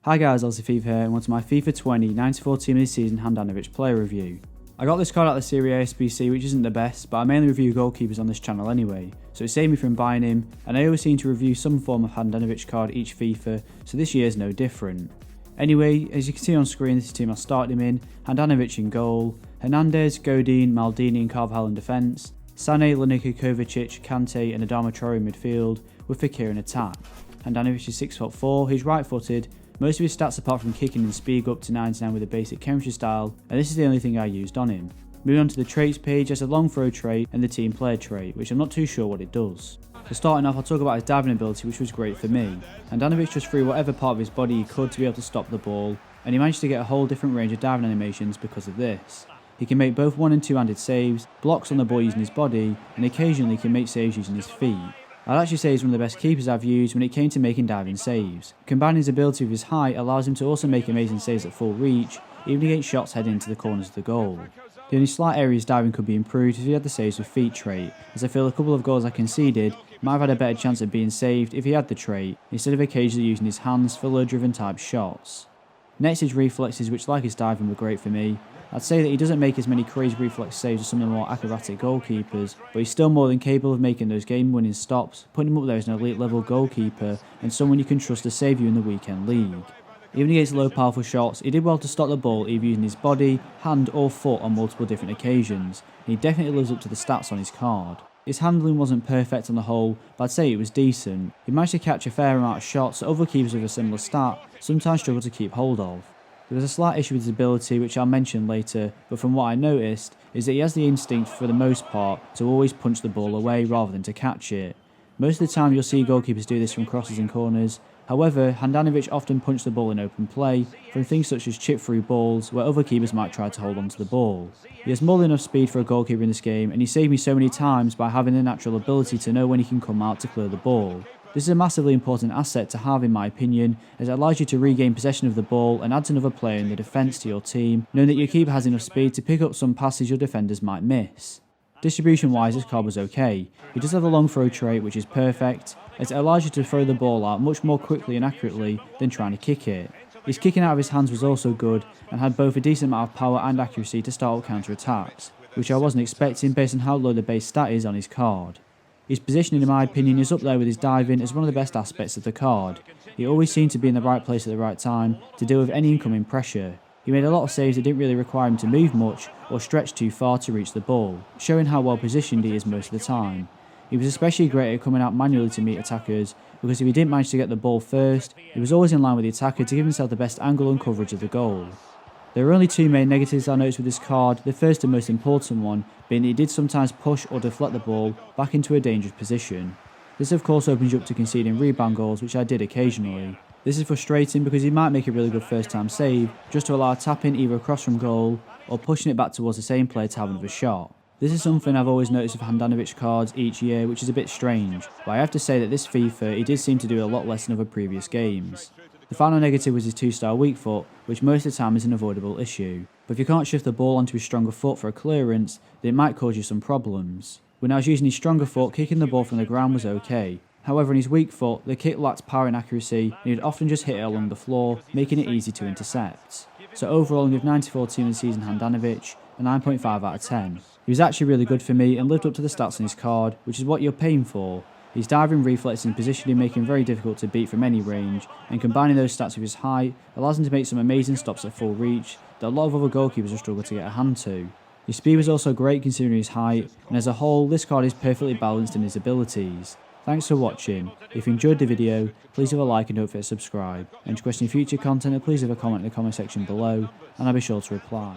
Hi guys, Fifa here and welcome to my FIFA 20 94 Team of the Season Handanovic player review. I got this card out of the Serie A SBC, which isn't the best, but I mainly review goalkeepers on this channel anyway, so it saved me from buying him, and I always seem to review some form of Handanovic card each FIFA, so this year is no different. Anyway, as you can see on screen, this is the team I started him in: Handanovic in goal, Hernandez, Godin, Maldini and Carvajal in defence, Sané, Lineker, Kovacic, Kante and Adama Traore in midfield, with Fekir in attack. Handanovic is 6'4", he's right-footed. Most of his stats apart from kicking and speed go up to 99 with a basic chemistry style, and this is the only thing I used on him. Moving on to the traits page, there's a long throw trait and the team player trait, which I'm not too sure what it does. So starting off, I'll talk about his diving ability, which was great for me. Handanovic just threw whatever part of his body he could to be able to stop the ball, and he managed to get a whole different range of diving animations because of this. He can make both one and two-handed saves, blocks on the ball using his body, and occasionally can make saves using his feet. I'd actually say he's one of the best keepers I've used when it came to making diving saves. Combining his ability with his height allows him to also make amazing saves at full reach, even against shots heading into the corners of the goal. The only slight area his diving could be improved if he had the saves with feet trait, as I feel a couple of goals I conceded might have had a better chance of being saved if he had the trait, instead of occasionally using his hands for low-driven type shots. Next, his reflexes, which like his diving were great for me. I'd say that he doesn't make as many crazy reflex saves as some of the more acrobatic goalkeepers, but he's still more than capable of making those game-winning stops, putting him up there as an elite-level goalkeeper and someone you can trust to save you in the weekend league. Even against low powerful shots, he did well to stop the ball either using his body, hand or foot on multiple different occasions, and he definitely lives up to the stats on his card. His handling wasn't perfect on the whole, but I'd say it was decent. He managed to catch a fair amount of shots that other keepers with a similar stat sometimes struggle to keep hold of. There was a slight issue with his ability, which I'll mention later, but from what I noticed is that he has the instinct for the most part to always punch the ball away rather than to catch it. Most of the time you'll see goalkeepers do this from crosses and corners. However, Handanovic often punched the ball in open play from things such as chip through balls where other keepers might try to hold on to the ball. He has more than enough speed for a goalkeeper in this game, and he saved me so many times by having the natural ability to know when he can come out to clear the ball. This is a massively important asset to have in my opinion, as it allows you to regain possession of the ball and adds another player in the defence to your team, knowing that your keeper has enough speed to pick up some passes your defenders might miss. Distribution wise, this card was okay. He does have a long throw trait, which is perfect, as it allows you to throw the ball out much more quickly and accurately than trying to kick it. His kicking out of his hands was also good and had both a decent amount of power and accuracy to start up counter attacks, which I wasn't expecting based on how low the base stat is on his card. His positioning in my opinion is up there with his diving as one of the best aspects of the card. He always seemed to be in the right place at the right time to deal with any incoming pressure. He made a lot of saves that didn't really require him to move much or stretch too far to reach the ball, showing how well positioned he is most of the time. He was especially great at coming out manually to meet attackers, because if he didn't manage to get the ball first, he was always in line with the attacker to give himself the best angle and coverage of the goal. There are only two main negatives I noticed with this card, the first and most important one being that he did sometimes push or deflect the ball back into a dangerous position. This of course opens you up to conceding rebound goals, which I did occasionally. This is frustrating because he might make a really good first time save just to allow a tap in either across from goal or pushing it back towards the same player to have another shot. This is something I've always noticed with Handanovic cards each year, which is a bit strange, but I have to say that this FIFA he did seem to do a lot less than other previous games. The final negative was his 2-star weak foot, which most of the time is an avoidable issue, but if you can't shift the ball onto his stronger foot for a clearance, then it might cause you some problems. When I was using his stronger foot, kicking the ball from the ground was okay. However, in his weak foot, the kick lacked power and accuracy, and he'd often just hit it along the floor, making it easy to intercept. So overall, I'm with 94 Team of the Season Handanovic, a 9.5 out of 10. He was actually really good for me and lived up to the stats on his card, which is what you're paying for. His diving, reflexes and positioning make him very difficult to beat from any range, and combining those stats with his height allows him to make some amazing stops at full reach that a lot of other goalkeepers will struggle to get a hand to. His speed was also great considering his height, and as a whole this card is perfectly balanced in his abilities. Thanks for watching. If you enjoyed the video, please leave a like and don't forget to subscribe. And to question future content, please leave a comment in the comment section below, and I'll be sure to reply.